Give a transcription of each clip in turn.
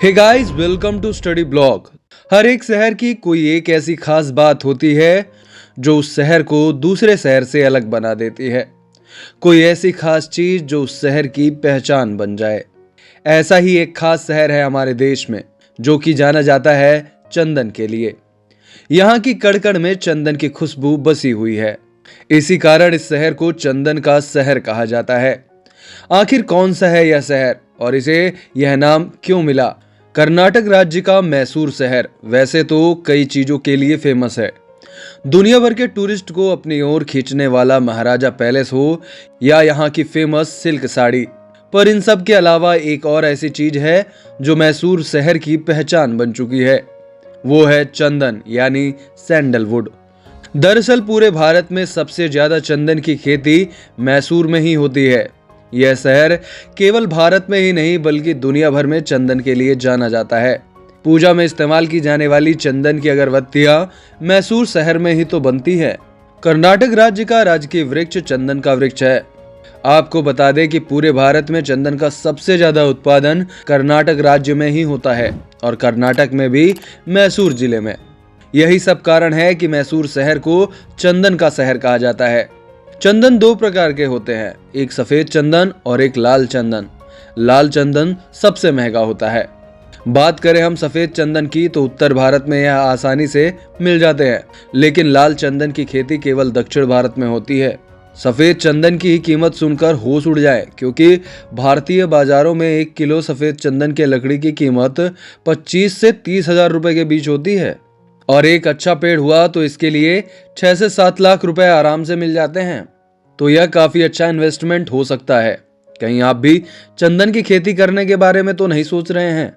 Hey guys, welcome to Study Blog. हर एक शहर की कोई एक ऐसी खास बात होती है जो उस शहर को दूसरे शहर से अलग बना देती है। कोई ऐसी खास चीज जो उस शहर की पहचान बन जाए। ऐसा ही एक खास शहर है हमारे देश में, जो कि जाना जाता है चंदन के लिए। यहाँ की कड़-कड़ में चंदन की खुशबू बसी हुई है। इसी कारण इस शहर को चंदन का शहर कहा जाता है। आखिर कौन सा है यह शहर और इसे यह नाम क्यों मिला? कर्नाटक राज्य का मैसूर शहर वैसे तो कई चीजों के लिए फेमस है। दुनिया भर के टूरिस्ट को अपनी ओर खींचने वाला महाराजा पैलेस हो या यहाँ की फेमस सिल्क साड़ी, पर इन सब के अलावा एक और ऐसी चीज है जो मैसूर शहर की पहचान बन चुकी है। वो है चंदन यानी सैंडलवुड। दरअसल पूरे भारत में सबसे ज्यादा चंदन की खेती मैसूर में ही होती है। यह शहर केवल भारत में ही नहीं बल्कि दुनिया भर में चंदन के लिए जाना जाता है। पूजा में इस्तेमाल की जाने वाली चंदन की अगरबत्तियां मैसूर शहर में ही तो बनती है। कर्नाटक राज्य का राजकीय वृक्ष चंदन का वृक्ष है। आपको बता दें कि पूरे भारत में चंदन का सबसे ज्यादा उत्पादन कर्नाटक राज्य में ही होता है और कर्नाटक में भी मैसूर जिले में। यही सब कारण है कि मैसूर शहर को चंदन का शहर कहा जाता है। चंदन दो प्रकार के होते हैं, एक सफेद चंदन और एक लाल चंदन। लाल चंदन सबसे महंगा होता है। बात करें हम सफेद चंदन की तो उत्तर भारत में यह आसानी से मिल जाते हैं, लेकिन लाल चंदन की खेती केवल दक्षिण भारत में होती है। सफेद चंदन की कीमत सुनकर होश उड़ जाए, क्योंकि भारतीय बाजारों में 1 किलो सफेद चंदन के लकड़ी की कीमत 25 से 30 हजार रुपए के बीच होती है और एक अच्छा पेड़ हुआ तो इसके लिए 6 से 7 लाख रुपए आराम से मिल जाते हैं। तो यह काफी अच्छा इन्वेस्टमेंट हो सकता है। कहीं आप भी चंदन की खेती करने के बारे में तो नहीं सोच रहे हैं?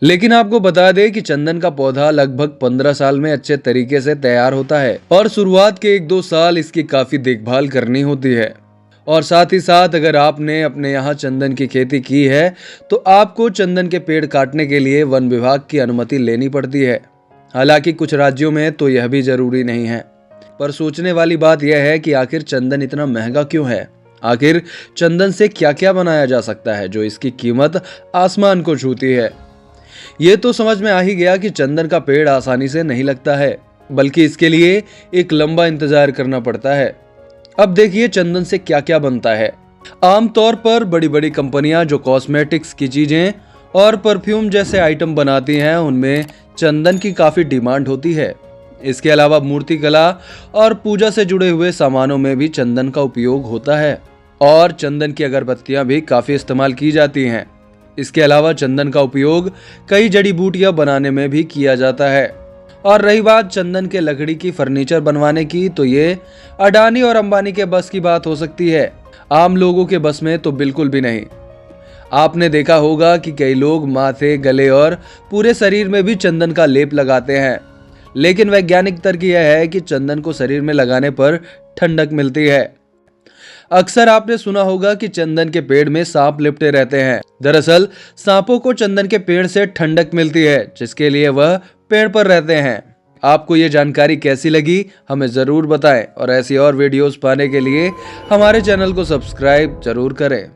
लेकिन आपको बता दें कि चंदन का पौधा लगभग 15 साल में अच्छे तरीके से तैयार होता है और शुरुआत के 1-2 साल इसकी काफी देखभाल करनी होती है। और साथ ही साथ अगर आपने अपने यहाँ चंदन की खेती की है तो आपको चंदन के पेड़ काटने के लिए वन विभाग की अनुमति लेनी पड़ती है। हालांकि कुछ राज्यों में तो यह भी जरूरी नहीं है। पर सोचने वाली बात यह है कि आखिर चंदन इतना महंगा क्यों है? आखिर चंदन से क्या क्या बनाया जा सकता है जो इसकी कीमत आसमान को छूती है? ये तो समझ में आ ही गया कि चंदन का पेड़ आसानी से नहीं लगता है, बल्कि इसके लिए एक लंबा इंतजार करना पड़ता है। अब देखिए चंदन से क्या क्या बनता है। आमतौर पर बड़ी बड़ी कंपनियां जो कॉस्मेटिक्स की चीजें और परफ्यूम जैसे आइटम बनाती हैं, उनमें चंदन की काफी डिमांड होती है। इसके अलावा मूर्ति कला और पूजा से जुड़े हुए सामानों में भी चंदन का उपयोग होता है और चंदन की अगरबत्तियां भी काफी इस्तेमाल की जाती हैं। इसके अलावा चंदन का उपयोग कई जड़ी बूटियां बनाने में भी किया जाता है। और रही बात चंदन के लकड़ी की फर्नीचर बनवाने की, तो ये अडानी और अंबानी के बस की बात हो सकती है, आम लोगों के बस में तो बिल्कुल भी नहीं। आपने देखा होगा कि कई लोग माथे, गले और पूरे शरीर में भी चंदन का लेप लगाते हैं, लेकिन वैज्ञानिक तर्क यह है कि चंदन को शरीर में लगाने पर ठंडक मिलती है। अक्सर आपने सुना होगा कि चंदन के पेड़ में सांप लिपटे रहते हैं। दरअसल सांपों को चंदन के पेड़ से ठंडक मिलती है, जिसके लिए वह पेड़ पर रहते हैं। आपको ये जानकारी कैसी लगी हमें जरूर बताएं और ऐसी और वीडियोस पाने के लिए हमारे चैनल को सब्सक्राइब जरूर करें।